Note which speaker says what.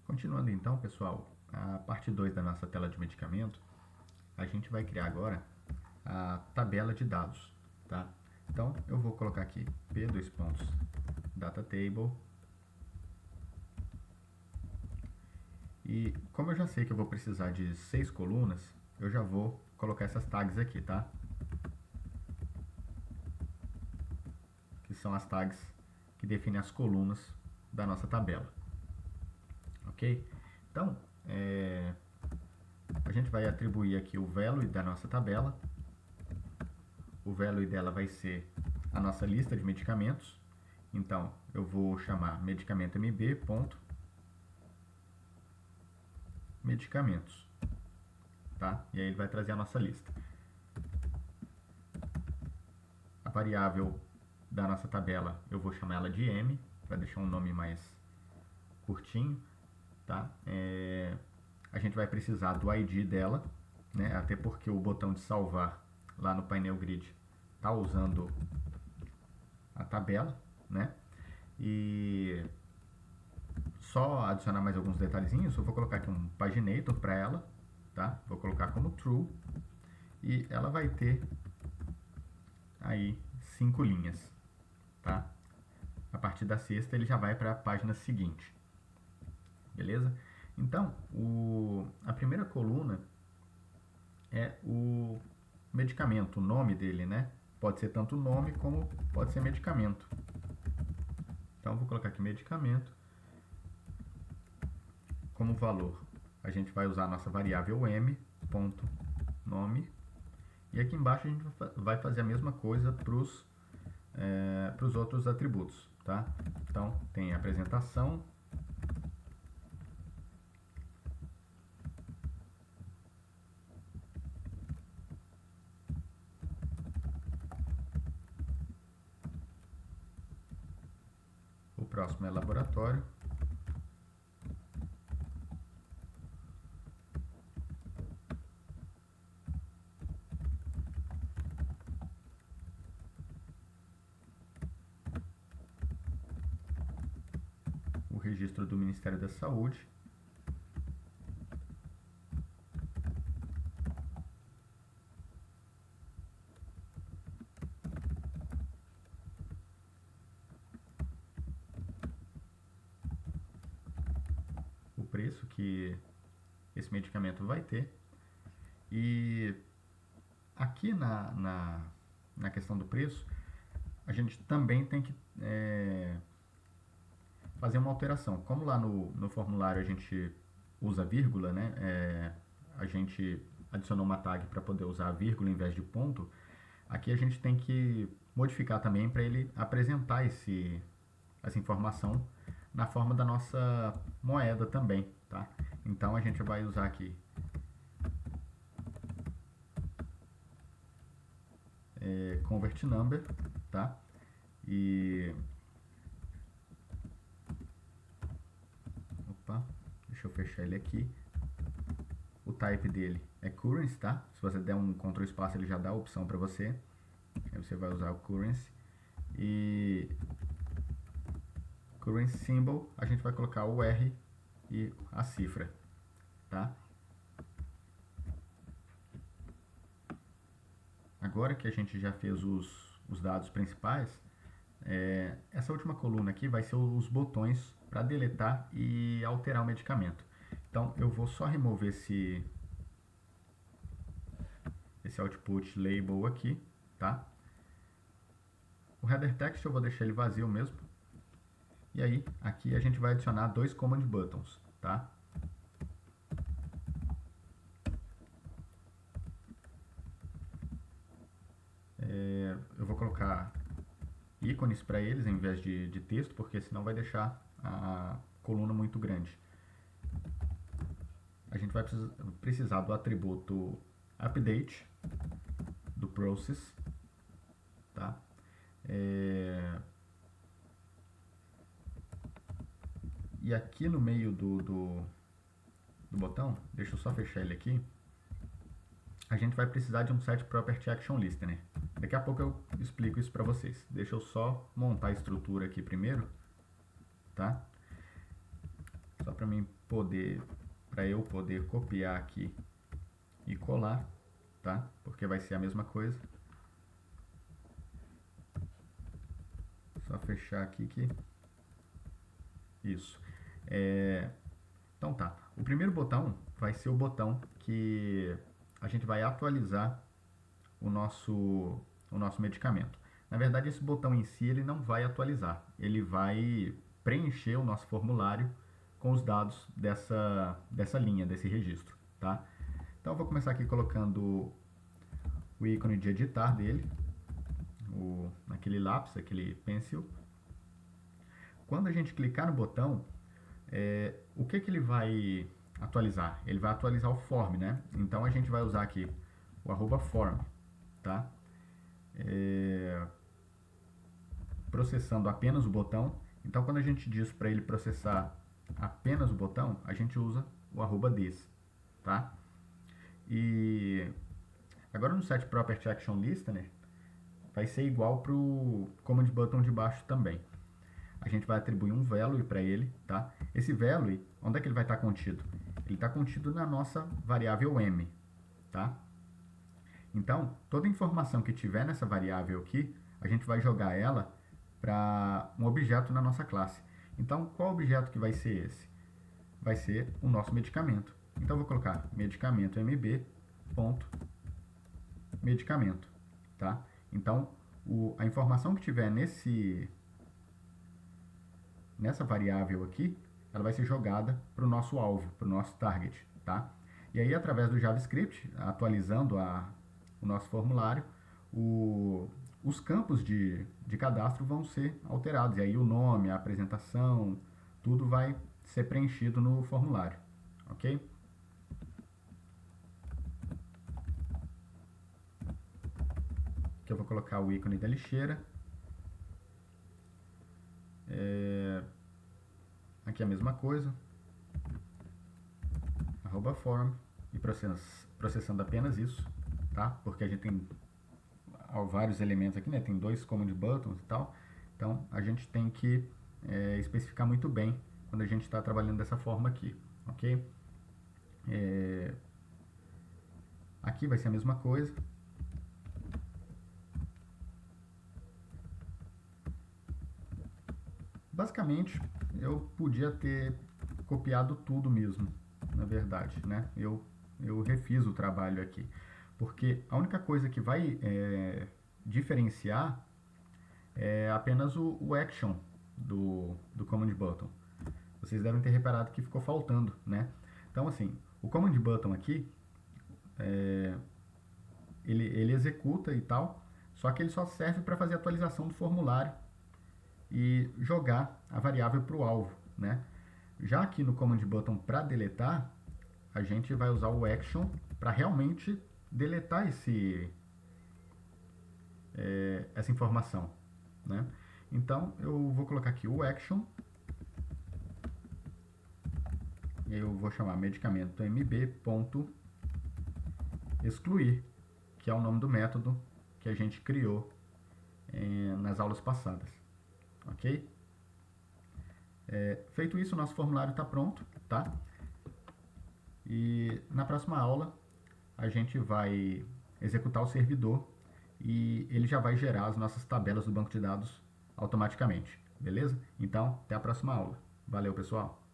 Speaker 1: Continuando então, pessoal, a parte 2 da nossa tela de medicamento, a gente vai criar agora a tabela de dados, tá? Então, eu vou colocar aqui P:\Data Table. E como eu já sei que eu vou precisar de 6 colunas, eu já vou colocar essas tags aqui, tá? Que são as tags que definem as colunas da nossa tabela. Ok? Então, a gente vai atribuir aqui o value da nossa tabela. O value dela vai ser a nossa lista de medicamentos. Então, eu vou chamar medicamento mb.medicamentos, tá? E aí ele vai trazer a nossa lista. A variável da nossa tabela, eu vou chamar ela de m, para deixar um nome mais curtinho, tá? A gente vai precisar do ID dela, né? Até porque o botão de salvar lá no painel grid está usando a tabela, né? E só adicionar mais alguns detalhezinhos, eu vou colocar aqui um paginator para ela, tá? Vou colocar como true e ela vai ter aí 5 linhas, tá? A partir da sexta ele já vai para a página seguinte, beleza? Então, a primeira coluna é o medicamento, o nome dele, né? Pode ser tanto nome como pode ser medicamento. Então, vou colocar aqui medicamento. Como valor, a gente vai usar a nossa variável m.nome. E aqui embaixo a gente vai fazer a mesma coisa para os outros atributos, tá? Então, tem a apresentação, o próximo é laboratório, o registro do Ministério da Saúde, o preço que esse medicamento vai ter. E aqui na questão do preço, a gente também tem que fazer uma alteração. Como lá no formulário a gente usa vírgula, né? A gente adicionou uma tag para poder usar vírgula em vez de ponto. Aqui a gente tem que modificar também para ele apresentar essa informação na forma da nossa moeda também, tá? Então a gente vai usar aqui convert number, tá? E deixa eu fechar ele aqui. O type dele é currency, tá? Se você der um Ctrl espaço, ele já dá a opção para você. Aí você vai usar o currency. E currency symbol, a gente vai colocar o R e a cifra, tá? Agora que a gente já fez os dados principais, essa última coluna aqui vai ser os botões para deletar e alterar o medicamento. Então, eu vou só remover esse output label aqui, tá? O header text eu vou deixar ele vazio mesmo. E aí, aqui a gente vai adicionar 2 command buttons, tá? Eu vou colocar ícones para eles em vez de texto, porque senão vai deixar a coluna muito grande. A gente vai precisar do atributo update do process, tá? E aqui no meio do botão, deixa eu só fechar ele aqui, a gente vai precisar de um set property action listener. Daqui a pouco eu explico isso para vocês. Deixa eu só montar a estrutura aqui primeiro, tá? Só para mim eu poder copiar aqui e colar, tá? Porque vai ser a mesma coisa. Só fechar aqui que... Isso. Então tá. O primeiro botão vai ser o botão que a gente vai atualizar o nosso medicamento. Na verdade, esse botão em si ele não vai atualizar. Ele vai preencher o nosso formulário com os dados dessa linha, desse registro, tá? Então eu vou começar aqui colocando o ícone de editar dele, aquele lápis, aquele pencil. Quando a gente clicar no botão, o que ele vai atualizar? Ele vai atualizar o form, né? Então a gente vai usar aqui o @form, tá? Processando apenas o botão. Então quando a gente diz para ele processar apenas o botão, a gente usa o @this, tá? E agora no set property action listener vai ser igual para o command button de baixo também. A gente vai atribuir um value para ele, tá? Esse value, onde é que ele vai estar contido? Ele está contido na nossa variável m, tá? Então, toda informação que tiver nessa variável aqui, a gente vai jogar ela para um objeto na nossa classe. Então, qual objeto que vai ser esse? Vai ser o nosso medicamento. Então, eu vou colocar medicamento mb.medicamento, tá? Então, a informação que tiver nessa variável aqui, ela vai ser jogada para o nosso alvo, para o nosso target, tá? E aí, através do JavaScript, atualizando o nosso formulário, os campos de cadastro vão ser alterados. E aí o nome, a apresentação, tudo vai ser preenchido no formulário, ok? Aqui eu vou colocar o ícone da lixeira. Aqui a mesma coisa. @form e processando apenas isso, tá? Porque a gente tem vários elementos aqui, né? Tem 2 command buttons e tal. Então a gente tem que especificar muito bem quando a gente está trabalhando dessa forma aqui, ok? Aqui vai ser a mesma coisa. Basicamente, eu podia ter copiado tudo mesmo, na verdade, né? Eu refiz o trabalho aqui, porque a única coisa que vai diferenciar é apenas o action do command button. Vocês devem ter reparado que ficou faltando, né? Então, assim, o command button aqui, ele executa e tal, só que ele só serve para fazer a atualização do formulário e jogar a variável para o alvo, né? Já aqui no command button para deletar, a gente vai usar o action para realmente deletar essa informação, né? Então eu vou colocar aqui o action, eu vou chamar medicamento mb.excluir, que é o nome do método que a gente criou nas aulas passadas, ok? Feito isso, o nosso formulário está pronto, tá? E na próxima aula a gente vai executar o servidor e ele já vai gerar as nossas tabelas do banco de dados automaticamente, beleza? Então, até a próxima aula. Valeu, pessoal!